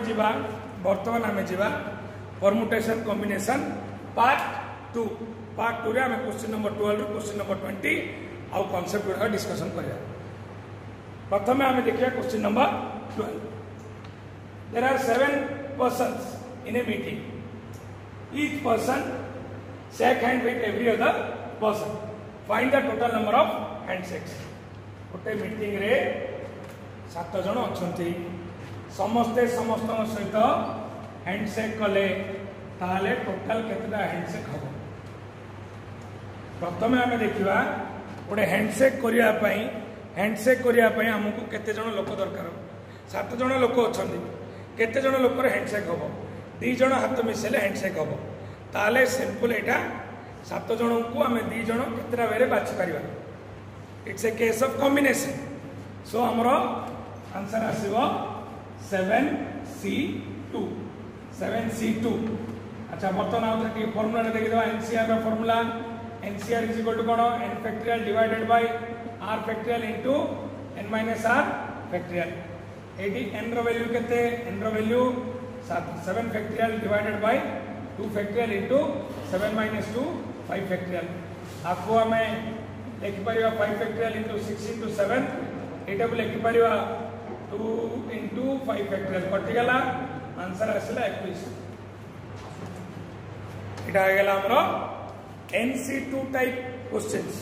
जीवा वर्तमान आम जीवा परमुटेशन कॉम्बिनेशन पार्ट 2 रे आम क्वेश्चन नंबर 12 क्वेश्चन नंबर 20 आउ कॉन्सेप्ट गुड़ा डिस्कशन करिया। प्रथम आम देखिए question number 12। There are 7 persons in a meeting. Each person shake hand with every other person. Find the total number of handshakes. गोटे meeting रे 7 जन अछंती, समस्ते समस्त सहित हैंडशेक कले ताले टोटल केतटा हैंडशेक हम। प्रथम आम देखा गोटे हैंडशेक करने आमको केते जन लोक दरकार। 7 जन लोक अच्छा केते जन लोकर हैंडशेक हम। 2 जन हाथ मिसेले हैंडशेक हम। ताले सिंपल एटा 7 जन को आम 2 जन केतटा वे बाछि पारिबा। It's a case of combination. So हमर आंसर आसीबो 7C2। 7C2। अच्छा बर्तमान आउे फर्मुला देखिए एनसीआर का formula. NCR is equal to कौन N factorial divided by R factorial into N minus R factorial. एटी एन रो वैल्यू केते एन रो value 7 factorial divided by 2 factorial into 7 minus 2 5 factorial. आपको हमें लिखि परिबा 5 फैक्टोरियल इंटू 6 इंटू 7 एटा को लिखि परिबा 2 इंटू 5 फैक्टोरियल कटि गला। आंसर आसला 21। इटा गला हमरो NC2 टाइप क्वेश्चंस।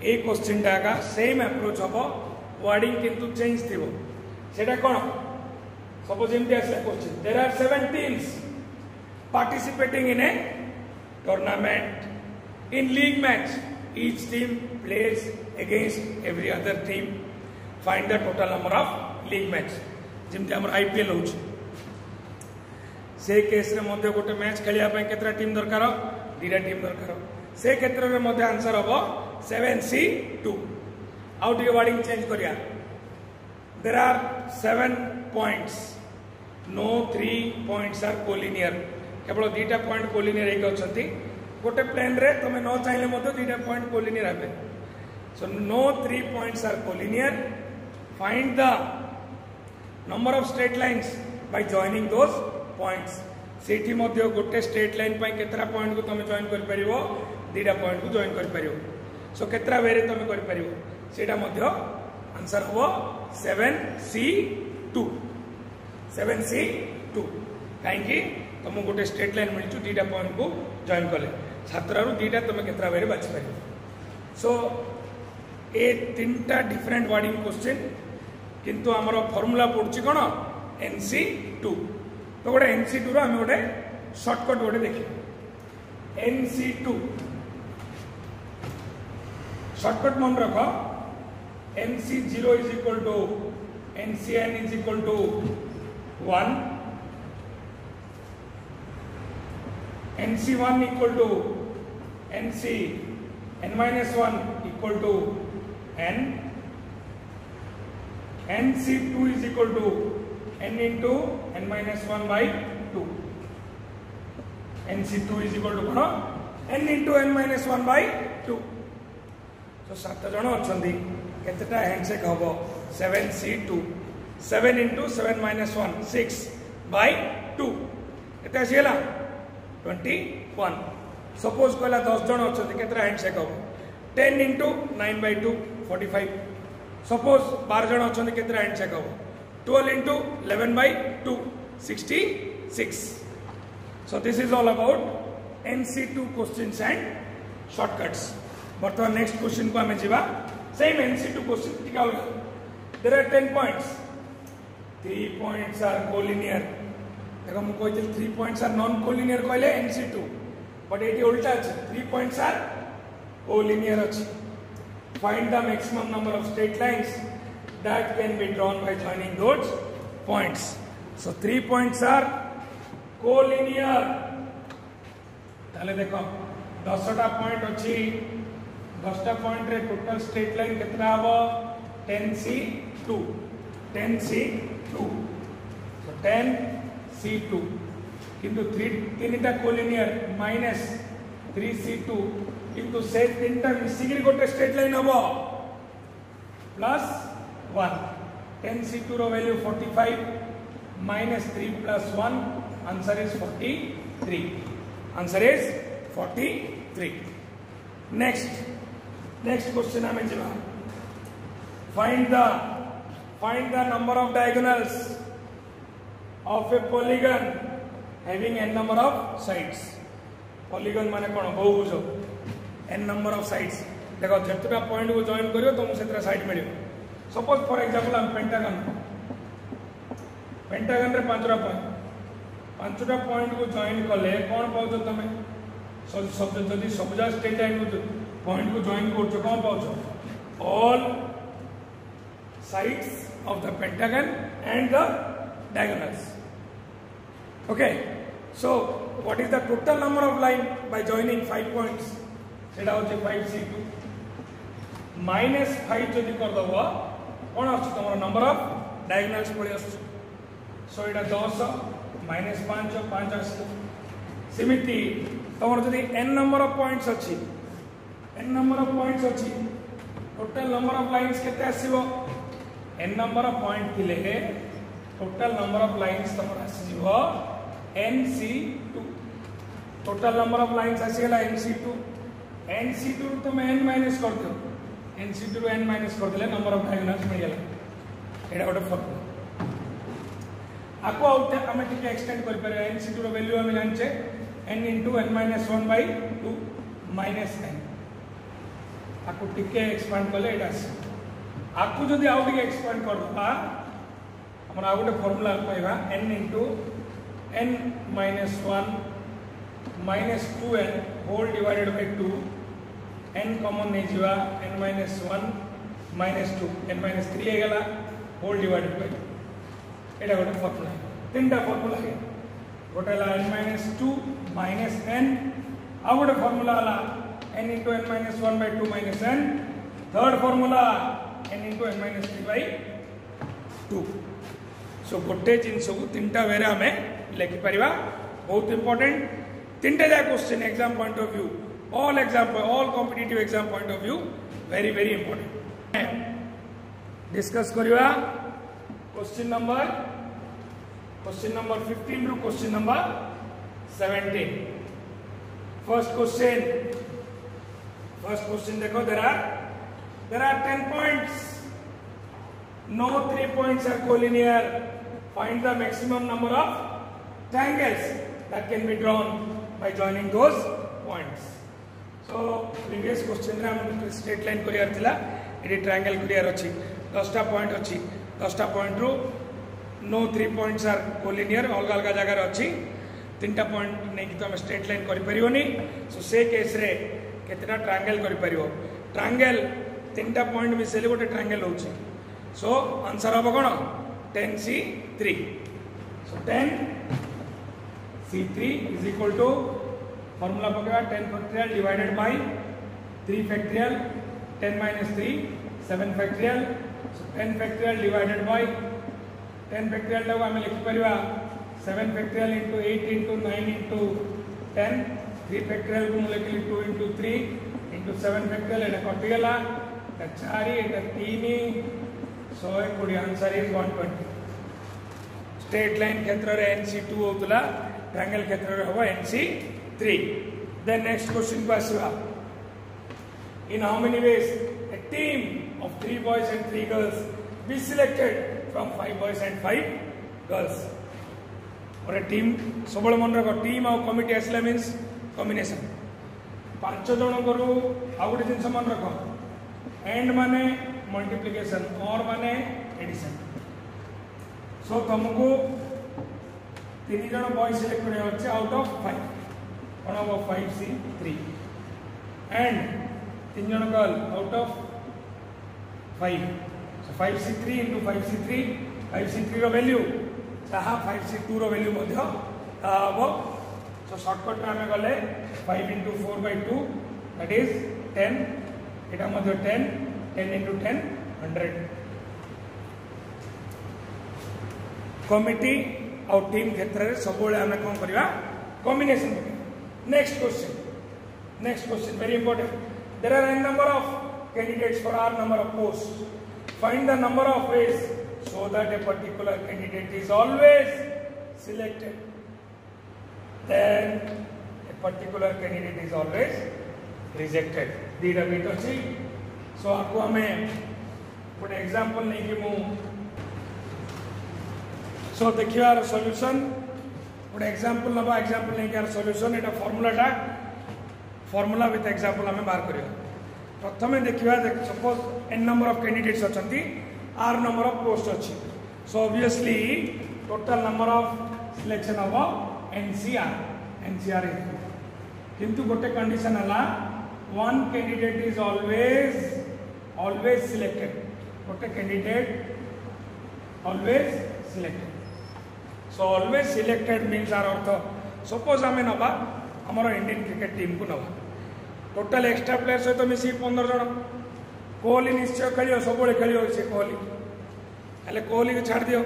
ए क्वेश्चन का सेम अप्रोच हम वर्डिंग किंतु चेंज थी। सेटा कौन सपोज एमती आसला question. There are 7 teams participating in a tournament. In league match each team plays against every other team. Find the total number of league match. जमती हमर आईपीएल हो से केस रे मध्य गोटे मैच खेलिया पय केतरा टीम दरकार 2टा टीम दरकार। से क्षेत्र में मध्य आंसर हम 7C2। आउ टी वर्डिंग चेंज करिया। There are 7 points. No 3 points are collinear. केवल 2टा पॉइंट कोलिनियर एक अछंती। गोटे प्लेन रे तमे न चाहिले मध्य 2टा पॉइंट कोलिनियर आबे। So no 3 points are collinear. Find the number of straight lines by joining those points. सेठी मध्य गोटे स्ट्रेट लाइन पाई केतरा पॉइंट को तुम जॉइन कर परिवो 2टा पॉइंट को जॉइन कर परिवो। सो केतरा वे रे तुम कर परिवो सेटा मध्य आंसर हो 7C2। 7C2 काहेकि तुम गोटे स्ट्रेट लाइन मिलचु 2टा पॉइंट को जॉइन कले 7 रु 2टा तुम केतरा वे रे बाछि परिवो। सो ए 3टा डिफरेंट वर्डिंग क्वेश्चन किंतु हमर फार्मूला पड़छि कोन NC2। तो गोटे NC2 आम गोटे सर्टकट गोटे देखिए। NC2 सर्टकट मन रख। NC0 is equal to NCN is equal to 1। NC1 equal to NCN minus 1 equal to N। NC2 is equal to n into n minus 1 by 2। NC2 is equal to कौन n into n minus 1 by 2। तो 7 जन अछंती केतेटा handshake हबो 7C2। 7 into 7 minus 1 6 by 2 एटा आसीला 21। Suppose कहला 10 जन अछंती केतेटा handshake हबो 10 into 9 by 2 45। Suppose 12 जन अछंती केतेटा handshake हबो 12 into 11 by 2 66। So this is all about NC2 questions and shortcuts। बर्तमान नेक्स्ट क्वेश्चन को आमे जीवा। सेम NC2 क्वेश्चन ठीक अलग। There are 10 points. 3 points are collinear. देखो मु कहते 3 पॉइंट्स आर नॉन कोलिनियर कहले NC2 बट एटी उल्टा अछि 3 पॉइंट्स आर कोलिनियर अछि। Find the maximum number of straight lines that can be drawn by joining those points। So 3 points are collinear। ताले देखो 10टा point अछि 10टा पॉइंट रे total straight line केतना हबो 10C2। 10C2 so 10C2 किंतु 3टा collinear minus 3C2 किंतु से 3टा मिसिगिरी गोटे स्ट्रेट लाइन हबो plus 1। 10C2 row value 45 minus 3 plus 1, answer is 43. Answer is 43. Next question hame jiba. Find the number of diagonals of a polygon having n number of sides. Polygon माने कोन बहुभुज n number of sides. देखो जतटा point को join करियो तुम सेतरा side मिलियो. Suppose for example हम pentagon रे पांचटा point को जॉइन कले कोन पाउछ तमे जदि सबजा स्ट्रेट लाइन को पॉइंट को जॉइन करछो कोन पाउछ all sides of the pentagon and the diagonals. Okay, so what is the total number of line by joining 5 points? सेटा होचे 5c2 minus 5 जदि कर दबो कोन आछ तमरो नंबर ऑफ डायगोनल्स पड़ी आछ. सो एटा 10 minus 5 आछ. सिमिति तमरो जदि n number of points अछि total number of lines केते आसीबो n number of point थिले total number of lines तमरो आसीबो nc2. total number of lines आसीगला nc2 तो मैं n माइनस कर दो nc2 रो n माइनस कर देले नंबर ऑफ डायगोनल्स मिल गेला. एटा गोटे फॉर्मूला आको आउट हमें टिके एक्सटेंड कर पारे. nc2 रो वैल्यू हम जानचे n * n - 1/2 minus n. आको टिके एक्सपांड करले एटा आको जदि आउ टिके एक्सपांड करबा हमरा आ गोटे फार्मूला पाइबा n * n - 1 minus 2n whole divided by 2. n common नहीं जीवा n minus 1 minus 2 n minus 3 है गला whole divided by 2. एटा गोटे फार्मूला तीनटा फार्मूला है. गोटे ला n minus 2 minus n आ गोटे फार्मूला ला n * n minus 1/2 minus n. Third formula n * n minus 3/2. सो गोटे जिंस को तीनटा वेरे हमें लिखि परिबा. बहुत इंपोर्टेंट तीनटा जा question exam point of view all competitive exam point of view very important. discuss kariba question number 15 ru question number 17. first question dekho there are 10 points. no 3 points are collinear. find the maximum number of triangles that can be drawn by joining those points. So previous question रे हम straight line करियार थिला AD triangle करियार अछि 10टा point अछि 10टा point रो no 3 points are collinear अलग अलग जगह रे अछि 3टा पॉइंट नै कि तो हम स्ट्रेट लाइन करि परियोनी. सो से केस रे केतना ट्रायंगल करि परियो. ट्रायंगल 3टा पॉइंट मिसेले गोटे ट्रायंगल होछि. सो आंसर हो कोन 10c3. So 10c3 is equal to formula पकड़ा 10 factorial divided by 3 factorial 10 minus 3 7 factorial. So 10 factorial divided by 10 factorial लो हम लिखि परिबा 7 factorial into 8 into 9 into 10 3 factorial को लिखि 2 into 3 into 7 फैक्टोरियल एटा कटि गेला 4 एटा 3 सो कोडी आंसर इज 120. स्ट्रेट लाइन क्षेत्र रे nc2 होतला ट्रायंगल क्षेत्र रे होबा nc3. Then next question को आसीबा. In how many ways a team of 3 boys and 3 girls be selected from 5 boys and 5 girls? और a team सबल मन रखो टीम और कमिटी आसला मींस कॉम्बिनेशन 5 जण करू आ गोटे जिंस मन रखो एंड माने मल्टीप्लिकेशन और माने एडिशन. सो तुमको 3 जण बॉय सिलेक्ट करने होचे out of 5 one of 5c3 and 3 जन girl out of 5. so 5c3 into 5c3 रो वैल्यू चाहा 5c2 रो वैल्यू मध्य ताबो. so शॉर्टकट रे हमें गले 5 into 4/2 that is 10. Etah Madhya 10 into 10 100. Committee और टीम क्षेत्र रे सब बेले हमें कोन करबा combination. Next question very important. There are n number of candidates for r number of posts. Find the number of ways so that a particular candidate is always selected. Then a particular candidate is always rejected. दीटा बीट अच्छी. So आपको हमें कुछ example नहीं कि मु so देखिए यार सॉल्यूशन कुछ एग्जांपल नबा एग्जांपल नहीं कि यार solution Etah formula with example हमें बाहर करियो. प्रथमे देखिबा suppose n number of candidates अछंती r नंबर ऑफ पोस्ट अछि. So obviously total number of selection हबो NCR किंतु गोटे कंडीशन हला one candidate is always selected. गोटे candidate always selected. So always selected means आर अर्थ सपोज आम नवा आमर इंडियन क्रिकेट टीम को नवा टोटल एक्स्ट्रा प्लेयर सहित मिसिक 15 जन. कोहली निश्चय खेल सब खेल से कोहली हेल्ले कोहली को छाड़ दियो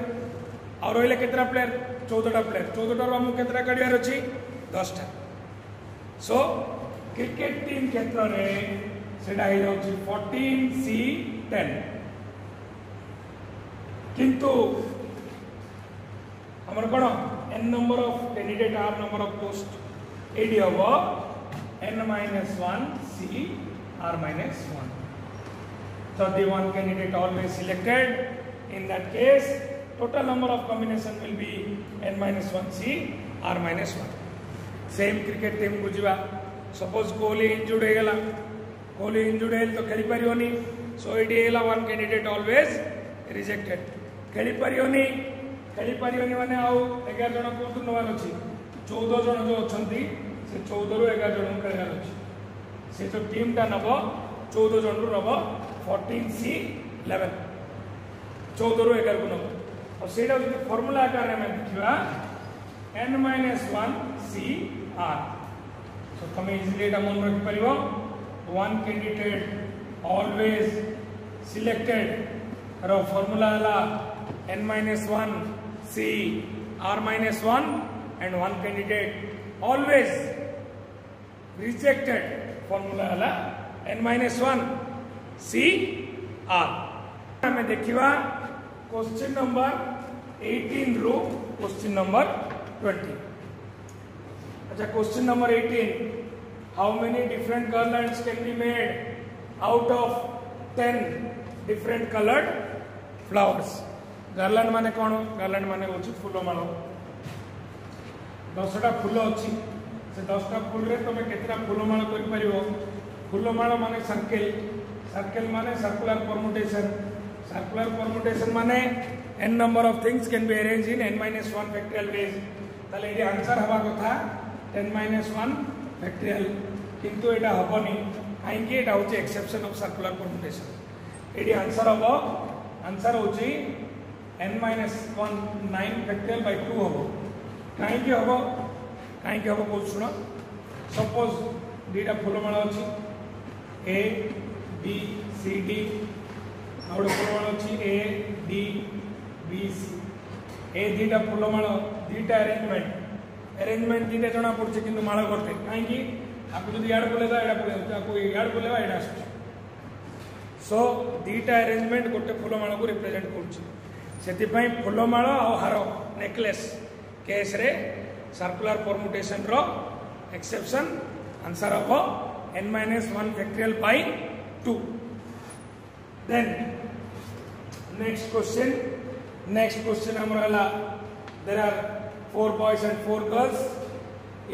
और रही केतटा प्लेयर 14टा प्लेयर 14टार आमको केतटा काढ़ार अच्छी 10टा. सो क्रिकेट टीम क्षेत्र में सेटा हो जाउछि 14C10 किंतु हमर कोन n number of candidate r number of post एडी हबो n-1 C r-1. So the one candidate always selected. In that case, total number of combination will be n-1 C r-1. Same cricket team को जीवा. Suppose Kohli injured हो गला. Kohli injured है तो खेली परियोनी. So it is one candidate always rejected. खेली परियोनी माने आउ 11 जन को नवार अछि. 14 जन जो अछंती से 14 रु 11 जन खेलार अछि. से जो टीम टा नबो 14 जन रु नबो 14C11 14 रु 11 को नबो. और सेटा जो फार्मूला आकार में देखिबा n-1 C r. सो तुम इजीली एटा मन रखि परिबो. वन कैंडिडेट ऑलवेज सिलेक्टेड रो फार्मूला हला n-1 C r-1 and one candidate always rejected formula हला n-1 C r. हमें देखिबा क्वेश्चन नंबर 18 रो क्वेश्चन नंबर 20. अच्छा question number 18, how many different garlands can be made out of 10 different colored flowers? Garland माने कौन? Garland माने होची फूलो मालो. 10टा फूल अच्छी से 10टा फूल रे तुम केतटा फूल माल कर परिबो. फूल माल माने सर्कल माने सर्कुलर परमुटेशन माने n number of things can be arranged in n-1 factorial veg. ताले एडी आंसर हवा कथा 10-1 फैक्टोरियल किंतु एटा हबनी काहे कि एटा होची एक्सेप्शन ऑफ सर्कुलर परमुटेशन. एडी आंसर हबो आंसर होची n-1 9 फैक्टोरियल बाय 2 हबो. काहे कि हबो बोल सुनो. सपोज दीटा फूलमाल अच्छी A B C D और फूलमाल अच्छी A D B C. ए दीटा फूलमाल दीटा अरेंजमेंट दीटा जना पड़े कि माल करते कहीं आपको जो याड बोलेगा एडा बोले आपको याड बोलेगा एडा. सो दीटा अरेंजमेंट गोटे फूलमाल को रिप्रेजेंट कर फूलमाल और हार नेकलेस केस रे सर्कुलर परमुटेशन रो एक्सेप्शन आंसर हो n-1 factorial by 2. Then next question हमरा there are 4 boys and 4 girls.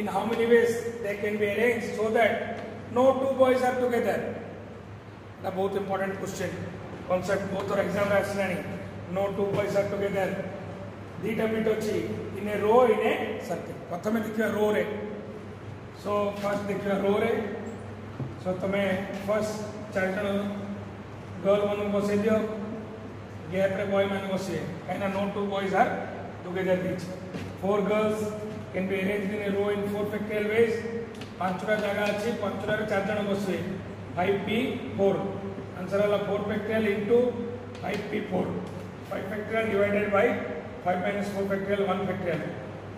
In how many ways they can be arranged so that no 2 boys are together? That बहुत important question concept बहुत और exam रे आसलानी. No 2 boys are together. दीटा बीट अच्छी in A row in a circle. प्रथम देखिए रो रे. सो फर्स्ट देखिए रो रे. सो तुम फर्स्ट 4 जन गर्ल मन बसई दियो गैप रे बॉय मान बसे कहीं नो 2 boys are together बीच. 4 girls can be arranged in a row in 4 factorial ways. 5टा जगह अच्छी 5टा रे 4 जन बसवे 5p4. आंसर वाला 4 factorial into 5p4. 5 factorial divided by 5 minus 4 factorial 1 factorial.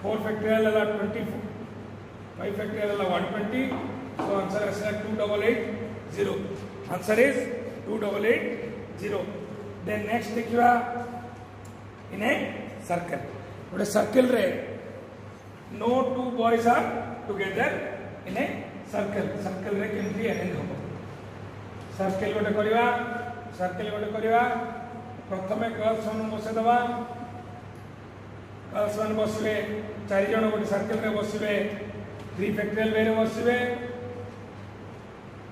4 factorial वाला 24. 5 factorial वाला 120. So answer is 2880. Answer is 2880. Then next देखिए in a circle गोटे circle रे no two boys are together in a circle circle रे केमती arrange हो circle गोटे करवा सर्कल गोटे करवा प्रथमे गर्ल्स मान बसे दबा गर्ल्स मान बसवे 4 जन गोटे सर्कल रे बसवे 3 फैक्टोरियल वे रे बसवे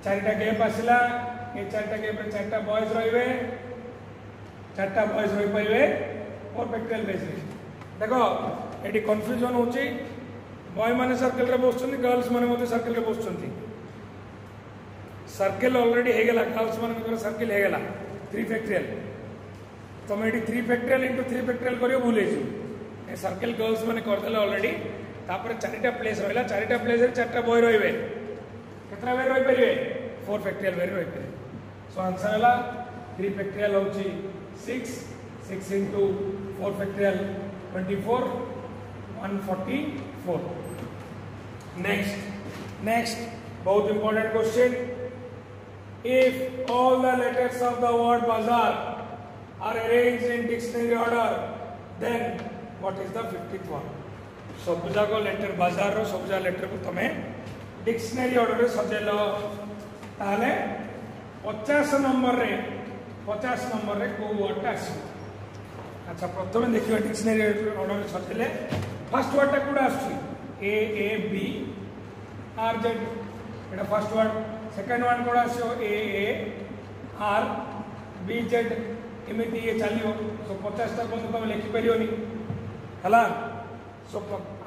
4टा गैप आसला ये 4टा गैप रे 4टा बॉयज रहिबे 4टा बॉयज रहि परिबे 4 फैक्टोरियल बेस रे देखो एटी कंफ्यूजन होची बॉय माने सर्कल रे बसछन्ती गर्ल्स माने मते सर्कल रे बसछन्ती सर्कल ऑलरेडी हे गेला गर्ल्स माने सर्कल हे गेला 3 फैक्टोरियल तुम ये 3 फैक्टोरियल इंटू 3 फैक्टोरियल करियो भूले जी ए सर्कल गर्ल्स माने कर देले ऑलरेडी तापर 4टा प्लेस रहला 4टा प्लेस रे 4टा बॉय रहिबे कितना वे रहि परिबे 4 फैक्टोरियल वे रहि परिबे सो आंसर हला 3 फैक्टोरियल होची 6 6 इंटू 4 फैक्टोरियल 24 144 नेक्स्ट बहुत important question if all the letters of the word bazaar are arranged in dictionary order then what is the 50th one सब जाको लेटर बाजार रो सब जा लेटर को तमे डिक्शनरी ऑर्डर रे सजेलो ताले 50 नंबर रे को वर्ड आसी अच्छा प्रथम देखियो डिक्शनरी ऑर्डर रे सजेले फर्स्ट वर्ड टा कोडा आसी ए बी आर जेड एटा फर्स्ट वर्ड सेकंड वन कोडा आसी ए आर बी जेड एमिति ये चलियो सो 50 टा बंद तमे लिखि परियोनी हला सो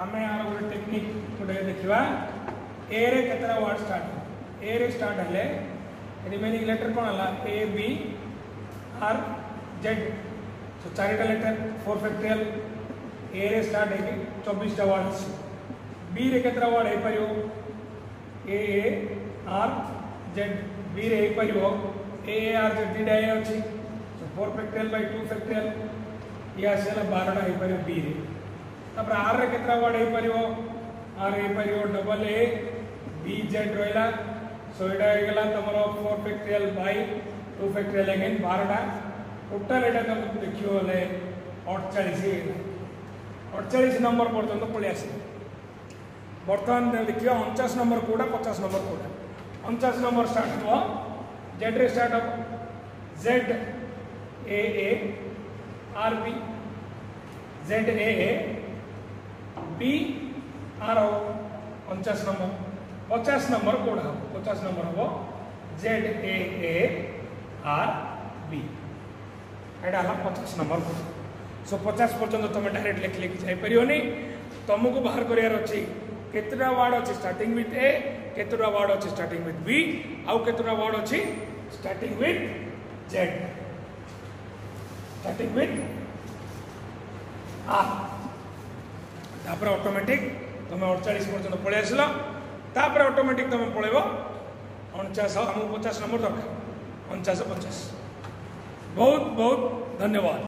आमे आर गोटे टेक्निक गोटे देखिबा ए रे केतरा वर्ड स्टार्ट ए रे स्टार्ट हले रिमेनिंग लेटर कोन हला A B R Z so 4टा लेटर 4 फैक्टोरियल ए रे स्टार्ट है 24 टा वर्ड बी रे केतरा वर्ड है परियो ए आर जेड बी रे परियो ए आर जेड डीडा है अछि सो 4 फैक्टोरियल बाय 2 फैक्टोरियल या सेला 12 है परियो बी रे तब आर रे केतरा वर्ड है परियो आर ए परियो डबल ए बी जेड रोइला सो एटा हो गेला तमरो 4 फैक्टोरियल बाय 2 फैक्टोरियल अगेन 12 टा टोटल एटा तुम देखियो ले 48 नंबर पर्यंत पळे आसी बर्तमान देखियो 49 नंबर कोडा 50 नंबर कोडा 49 नंबर स्टार्ट हो जेड रे स्टार्ट हो Z A R B Z A B R 49 number 50 number code हम 50 नंबर हम Z A R B Etah 50 number code so 50 पर्यंत तुम डायरेक्ट लिख लिखि जाई परियोनी तुमको बाहर करियार अछि केतरा वर्ड अछि स्टार्टिंग विथ ए केतरा वर्ड अछि स्टार्टिंग विथ बी आउ केतरा वर्ड अछि starting with Z starting with R तापर ऑटोमेटिक तुम 48 पर्यंत पळे आसलो तापर ऑटोमेटिक तुम पळेबो 49 हम 50 नंबर दरकार 49 50 बहुत बहुत धन्यवाद।